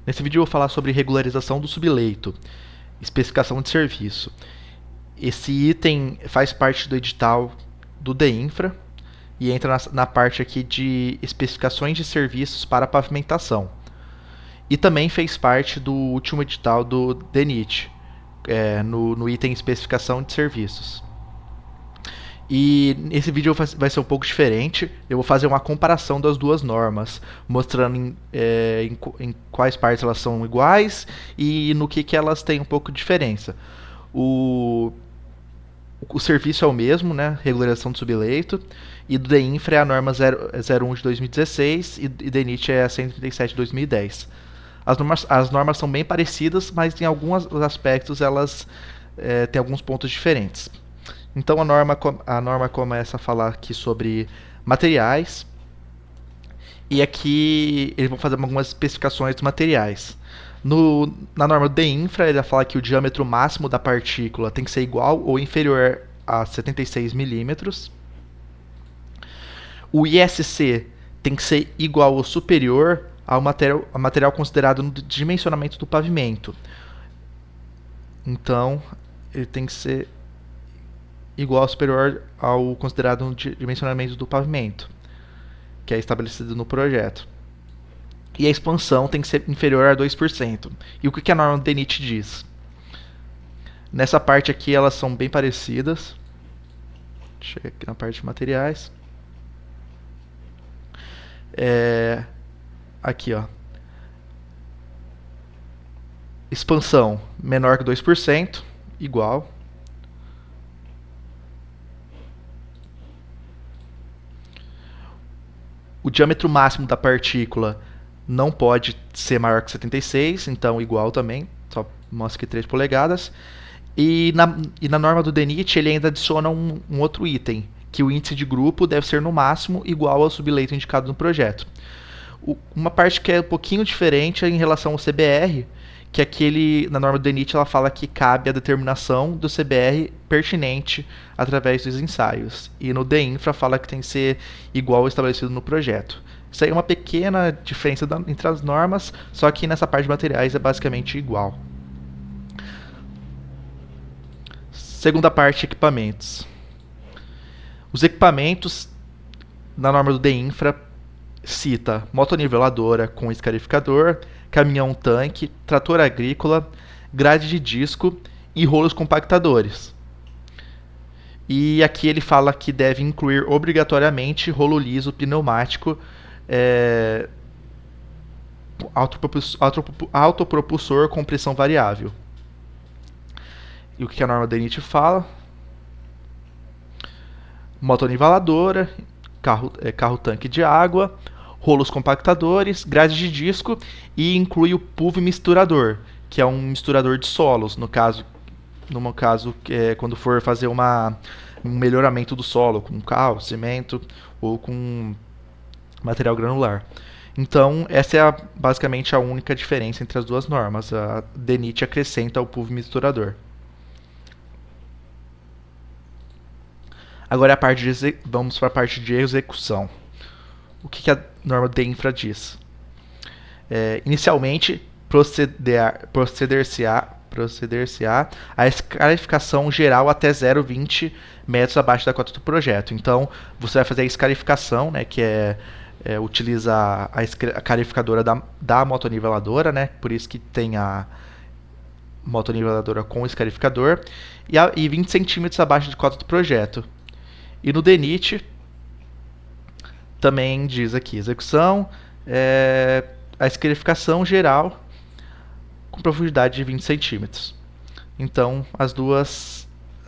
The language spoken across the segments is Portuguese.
Nesse vídeo eu vou falar sobre regularização do subleito, especificação de serviço. Esse item faz parte do edital do DEINFRA e entra na parte aqui de especificações de serviços para pavimentação. E também fez parte do último edital do DENIT, no item especificação de serviços. E esse vídeo vai ser um pouco diferente. Eu vou fazer uma comparação das duas normas, mostrando em quais partes elas são iguais e no que elas têm um pouco de diferença. O, o serviço é o mesmo, né? Regularização do subleito. E do DEINFRA é a norma 01 de 2016 e DENIT é a 137 de 2010. As normas são bem parecidas, mas em alguns aspectos elas têm alguns pontos diferentes. Então a norma começa a falar aqui sobre materiais. E aqui eles vão fazer algumas especificações dos materiais. Na norma do DEINFRA, ele vai falar que o diâmetro máximo da partícula tem que ser igual ou inferior a 76 milímetros. O ISC tem que ser igual ou superior ao material considerado no dimensionamento do pavimento. Então, ele tem que ser igual ou superior ao considerado no dimensionamento do pavimento, que é estabelecido no projeto. E a expansão tem que ser inferior a 2%. E o que a norma do DENIT diz? Nessa parte aqui elas são bem parecidas. Chega aqui na parte de materiais. Aqui, ó. Expansão menor que 2%, igual. O diâmetro máximo da partícula não pode ser maior que 76, então igual também, só mostra que 3 polegadas. E na norma do DENIT ele ainda adiciona um outro item, que o índice de grupo deve ser no máximo igual ao subleito indicado no projeto. Uma parte que é um pouquinho diferente é em relação ao CBR, que aquele na norma do DENIT ela fala que cabe a determinação do CBR pertinente através dos ensaios. E no DEINFRA fala que tem que ser igual ao estabelecido no projeto. Isso aí é uma pequena diferença entre as normas, só que nessa parte de materiais é basicamente igual. Segunda parte, equipamentos. Os equipamentos, na norma do DEINFRA, cita motoniveladora com escarificador, caminhão-tanque, trator agrícola, grade de disco e rolos compactadores. E aqui ele fala que deve incluir obrigatoriamente rolo liso pneumático, autopropulsor com pressão variável. E o que a norma da DENIT fala? Motoniveladora, carro-tanque de água, rolos compactadores, grade de disco e inclui o PUV misturador, que é um misturador de solos, no caso quando for fazer um melhoramento do solo com cal, cimento ou com material granular. Então, essa é basicamente a única diferença entre as duas normas. A DENIT acrescenta o PUV misturador. Agora vamos para a parte de execução. O que a norma do DEINFRA diz? Inicialmente, proceder-se-á a escarificação geral até 0,20 metros abaixo da cota do projeto. Então, você vai fazer a escarificação, né, que utiliza a carificadora da motoniveladora, né, por isso que tem a motoniveladora com escarificador, e 20 centímetros abaixo da cota do projeto. E no DENIT também diz aqui, execução, a escarificação geral com profundidade de 20 centímetros. Então,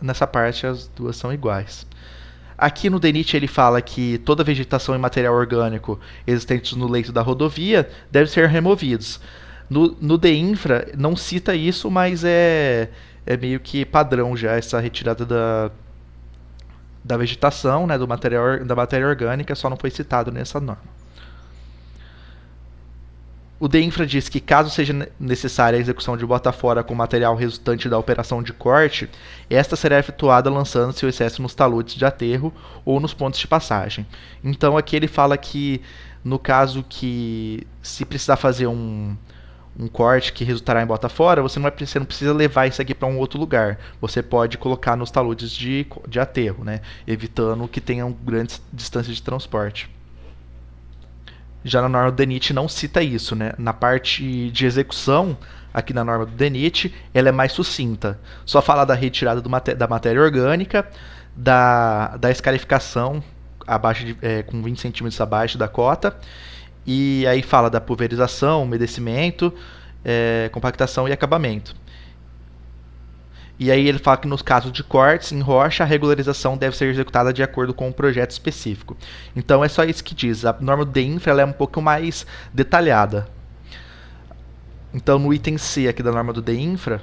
nessa parte, as duas são iguais. Aqui no DENIT ele fala que toda vegetação e material orgânico existentes no leito da rodovia deve ser removidos. No DEINFRA não cita isso, mas é meio que padrão já essa retirada da vegetação, né, da matéria orgânica, só não foi citado nessa norma. O DEINFRA diz que, caso seja necessária a execução de bota fora com material resultante da operação de corte, esta será efetuada lançando-se o excesso nos taludes de aterro ou nos pontos de passagem. Então aqui ele fala que, no caso que se precisar fazer um corte que resultará em bota fora, você não precisa levar isso aqui para um outro lugar. Você pode colocar nos taludes de aterro, né? Evitando que tenham grandes distâncias de transporte. Já na norma do DENIT não cita isso, né? Na parte de execução, aqui na norma do DENIT, ela é mais sucinta. Só fala da retirada da matéria orgânica, da escarificação com 20 centímetros abaixo da cota, e aí fala da pulverização, umedecimento, compactação e acabamento. E aí ele fala que nos casos de cortes em rocha, a regularização deve ser executada de acordo com um projeto específico. Então é só isso que diz. A norma do DEINFRA ela é um pouco mais detalhada. Então no item C aqui da norma do DEINFRA,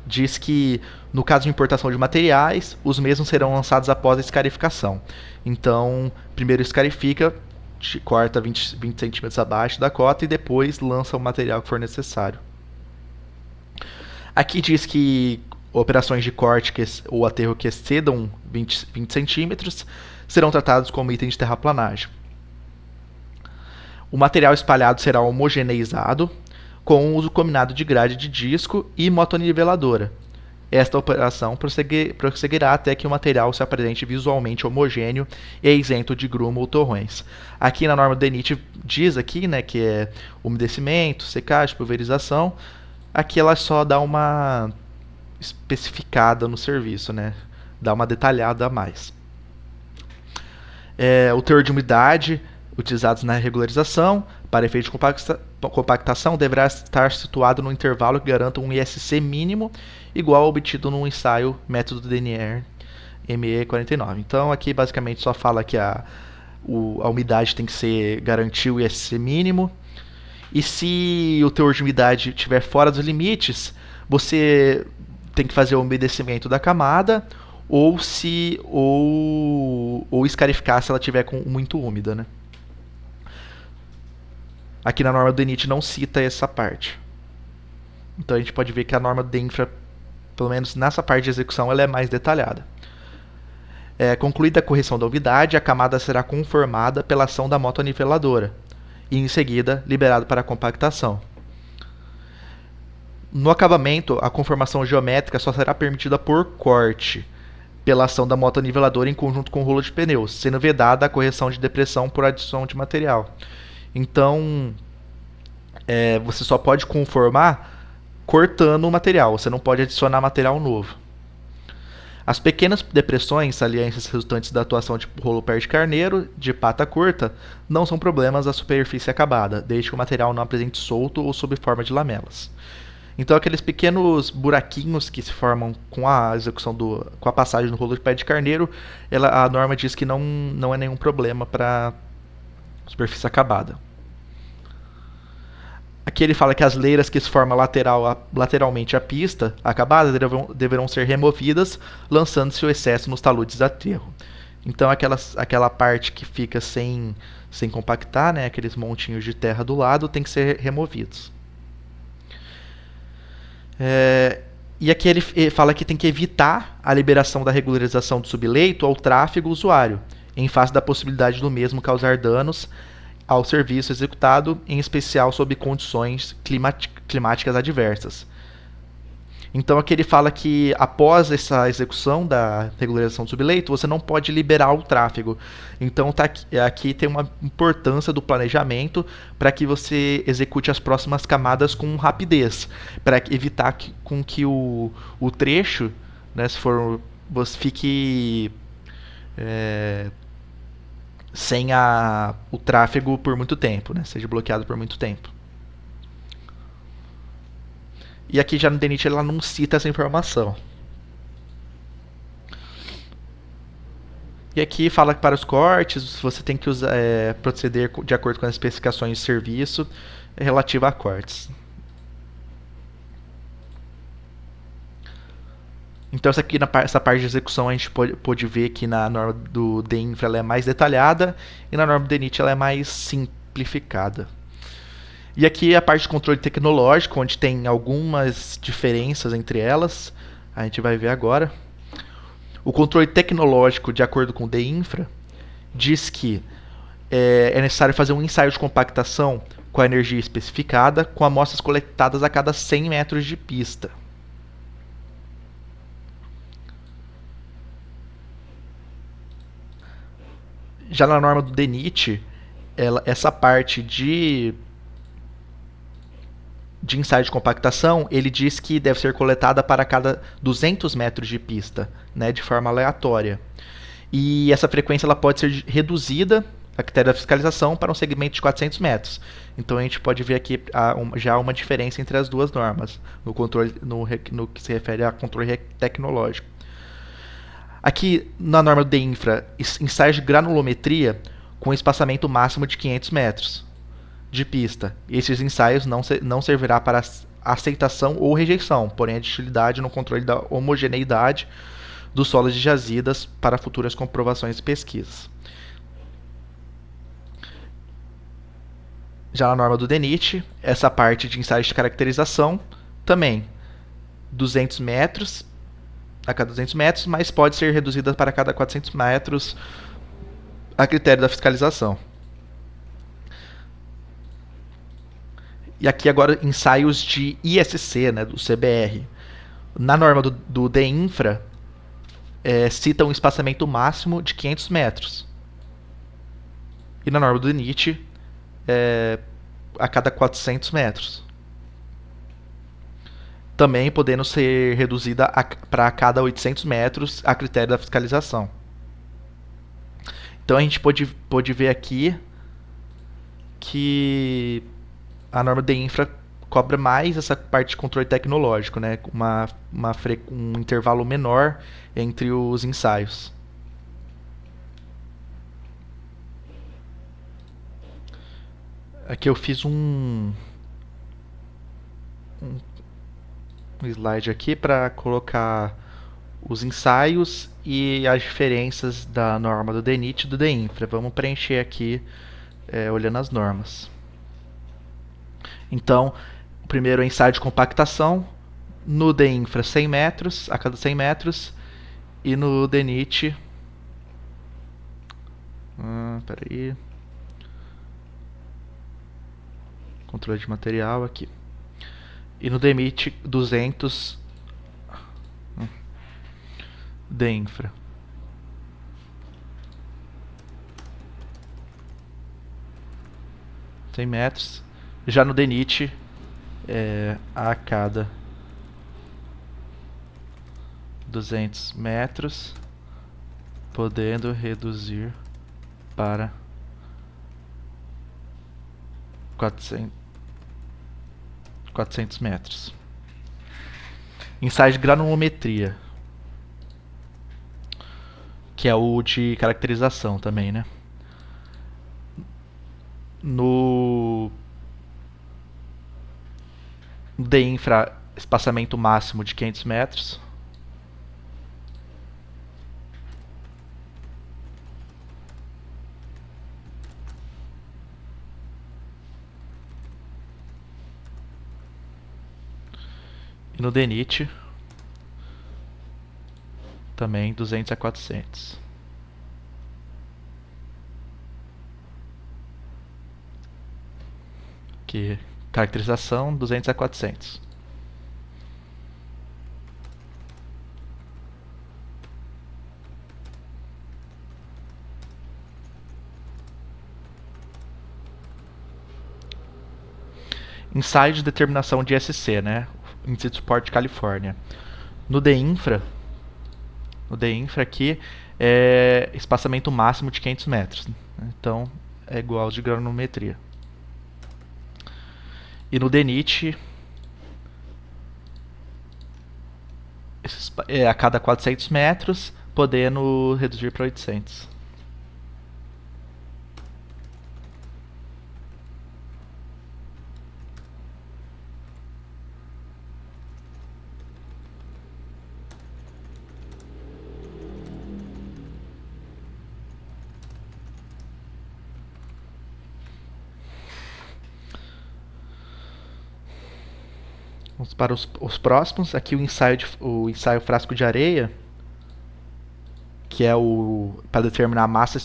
diz que no caso de importação de materiais, os mesmos serão lançados após a escarificação. Então, primeiro escarifica, corta 20 centímetros abaixo da cota e depois lança o material que for necessário. Aqui diz que operações de corte ou aterro que excedam 20 centímetros serão tratados como item de terraplanagem. O material espalhado será homogeneizado com o uso combinado de grade de disco e motoniveladora. Esta operação prosseguirá até que o material se apresente visualmente homogêneo e isento de gruma ou torrões. Aqui na norma do DENIT diz aqui, né, que é umedecimento, secagem, pulverização. Aqui ela só dá uma especificada no serviço, né? Dá uma detalhada a mais. O teor de umidade utilizados na regularização para efeito de compactação deverá estar situado no intervalo que garanta um ISC mínimo igual ao obtido no ensaio método DNR ME49. Então aqui basicamente só fala que a umidade tem que garantir o ISC mínimo, e se o teor de umidade estiver fora dos limites, você tem que fazer o umedecimento da camada ou escarificar se ela estiver muito úmida, né? Aqui na norma do DENIT não cita essa parte. Então a gente pode ver que a norma do DEINFRA, pelo menos nessa parte de execução, ela é mais detalhada. Concluída a correção da umidade, a camada será conformada pela ação da motoniveladora e em seguida liberado para a compactação. No acabamento, a conformação geométrica só será permitida por corte, pela ação da motoniveladora em conjunto com o rolo de pneus, sendo vedada a correção de depressão por adição de material. Então, você só pode conformar cortando o material, você não pode adicionar material novo. As pequenas depressões, saliências resultantes da atuação de rolo pé de carneiro de pata curta, não são problemas da superfície acabada, desde que o material não apresente solto ou sob forma de lamelas. Então aqueles pequenos buraquinhos que se formam com a execução com a passagem do rolo de pé de carneiro, a norma diz que não é nenhum problema para superfície acabada. Aqui ele fala que as leiras que se formam lateralmente à pista acabada deverão ser removidas, lançando-se o excesso nos taludes de aterro. Então aquela parte que fica sem compactar, né, aqueles montinhos de terra do lado, tem que ser removidos. E aqui ele fala que tem que evitar a liberação da regularização do subleito ao tráfego usuário, em face da possibilidade do mesmo causar danos ao serviço executado, em especial sob condições climáticas adversas. Então aqui ele fala que após essa execução da regularização do subleito, você não pode liberar o tráfego. Então aqui tem uma importância do planejamento para que você execute as próximas camadas com rapidez, para evitar com que o trecho, né, você fique sem o tráfego por muito tempo, né, seja bloqueado por muito tempo. E aqui já no DENIT ela não cita essa informação. E aqui fala que para os cortes você tem que proceder de acordo com as especificações de serviço relativa a cortes. Então essa parte de execução a gente pode ver que na norma do DEINFRA ela é mais detalhada e na norma do DENIT ela é mais simplificada. E aqui a parte de controle tecnológico, onde tem algumas diferenças entre elas, a gente vai ver agora. O controle tecnológico, de acordo com o DEINFRA, diz que é necessário fazer um ensaio de compactação com a energia especificada, com amostras coletadas a cada 100 metros de pista. Já na norma do DENIT, essa parte de ensaio de compactação, ele diz que deve ser coletada para cada 200 metros de pista, né, de forma aleatória. E essa frequência ela pode ser reduzida, a critério da fiscalização, para um segmento de 400 metros. Então a gente pode ver aqui já uma diferença entre as duas normas, no, controle, no que se refere a controle tecnológico. Aqui na norma do DEINFRA, ensaios de granulometria com espaçamento máximo de 500 metros de pista. Esses ensaios não servirá para aceitação ou rejeição, porém a de utilidade no controle da homogeneidade dos solos de jazidas para futuras comprovações e pesquisas. Já na norma do DENIT, essa parte de ensaios de caracterização também 200 metros a cada 200 metros, mas pode ser reduzida para cada 400 metros a critério da fiscalização. E aqui agora ensaios de ISC, né, do CBR. Na norma do DEINFRA, cita um espaçamento máximo de 500 metros. E na norma do DENIT, a cada 400 metros. Também podendo ser reduzida para cada 800 metros a critério da fiscalização. Então a gente pode ver aqui que a norma DEINFRA cobra mais essa parte de controle tecnológico, né? Um intervalo menor entre os ensaios. Aqui eu fiz um slide aqui para colocar os ensaios e as diferenças da norma do DENIT e do DEINFRA. Vamos preencher aqui olhando as normas. Então, o primeiro é o ensaio de compactação, no DEINFRA 100 metros, a cada 100 metros, e no DENIT... peraí... Controle de material aqui. E no DENIT 200 DEINFRA. Cem metros. Já no DENIT a cada 200 metros, podendo reduzir para 400 metros. Ensaio de granulometria, que é o de caracterização também, né? No DEINFRA, espaçamento máximo de 500 metros. E no DENIT, também 200 a 400. Aqui, caracterização 200 a 400. Ensaio de determinação de SC, né? Índice de suporte de Califórnia. No DEINFRA aqui é espaçamento máximo de 500 metros. Então é igual ao de granulometria. E no DENIT a cada 400 metros, podendo reduzir para 800. Vamos para os próximos. Aqui o ensaio frasco de areia, que é para determinar a massa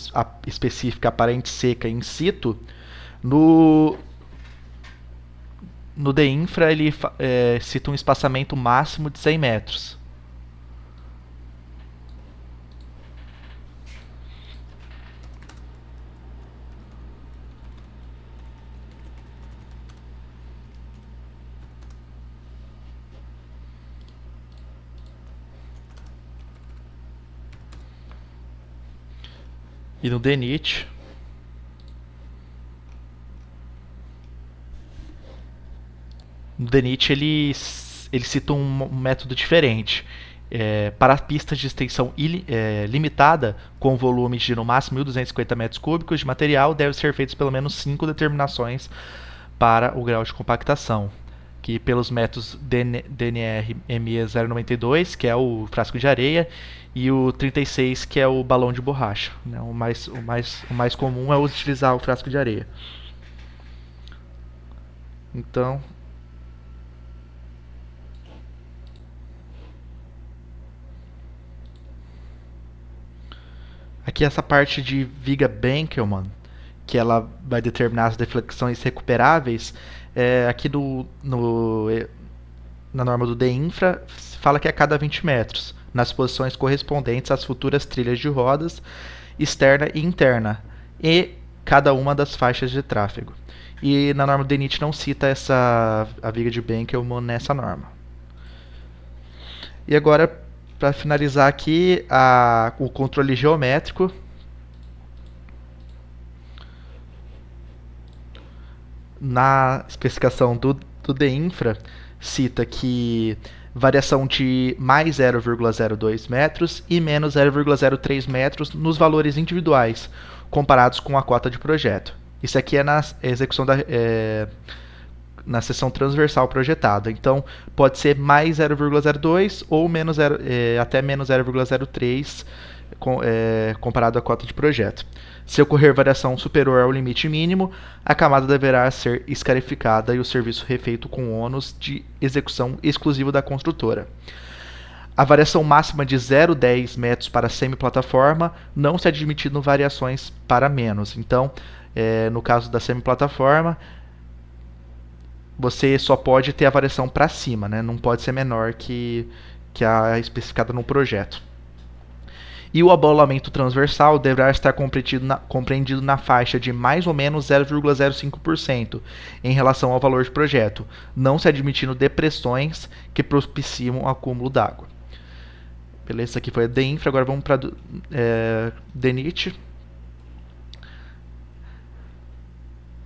específica aparente seca in situ. No no DEINFRA ele cita um espaçamento máximo de 100 metros. E no DENIT, ele cita um método diferente. Para pistas de extensão limitada, com volume de no máximo 1.250 metros cúbicos de material, devem ser feitas pelo menos 5 determinações para o grau de compactação, que pelos métodos DNR ME 092, que é o frasco de areia, e o 36, que é o balão de borracha. Né? O mais comum é utilizar o frasco de areia. Então, aqui essa parte de viga Benkelman, que ela vai determinar as deflexões recuperáveis, aqui na norma do DEINFRA fala que é a cada 20 metros, nas posições correspondentes às futuras trilhas de rodas, externa e interna, e cada uma das faixas de tráfego. E na norma do DENIT não cita a viga de Benkelman nessa norma. E agora, para finalizar aqui, o controle geométrico. Na especificação do DEINFRA, cita que variação de mais 0,02 metros e menos 0,03 metros nos valores individuais, comparados com a cota de projeto. Isso aqui é na execução na seção transversal projetada. Então, pode ser mais 0,02 ou até menos 0,03 comparado à cota de projeto. Se ocorrer variação superior ao limite mínimo, a camada deverá ser escarificada e o serviço refeito com ônus de execução exclusivo da construtora. A variação máxima de 0,10 metros para semi-plataforma não se admitindo variações para menos. Então, no caso da semi-plataforma, você só pode ter a variação para cima, né? Não pode ser menor que a especificada no projeto. E o abolamento transversal deverá estar compreendido na faixa de mais ou menos 0,05% em relação ao valor de projeto, não se admitindo depressões que propiciam o acúmulo d'água. Beleza, isso aqui foi a DEINFRA, agora vamos para DENIT.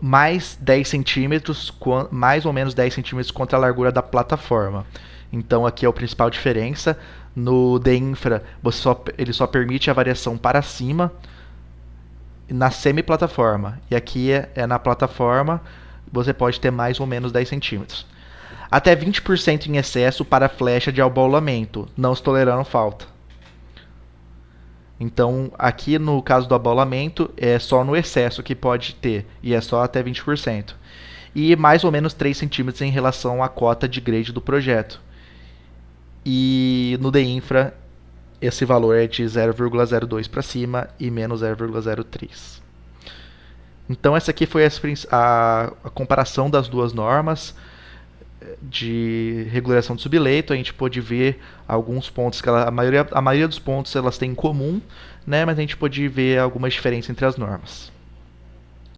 Mais 10 centímetros, mais ou menos 10 centímetros contra a largura da plataforma. Então aqui é a principal diferença. No DEINFRA, ele só permite a variação para cima na semi-plataforma. E aqui na plataforma, você pode ter mais ou menos 10 centímetros. Até 20% em excesso para flecha de abaulamento, não se tolerando falta. Então, aqui no caso do abaulamento, é só no excesso que pode ter, e é só até 20%. E mais ou menos 3 centímetros em relação à cota de grade do projeto. E no DEINFRA, esse valor é de 0,02 para cima e menos 0,03. Então, essa aqui foi a comparação das duas normas de regulação de subleito. A gente pôde ver alguns pontos que a maioria dos pontos elas têm em comum, né? Mas a gente pôde ver algumas diferenças entre as normas.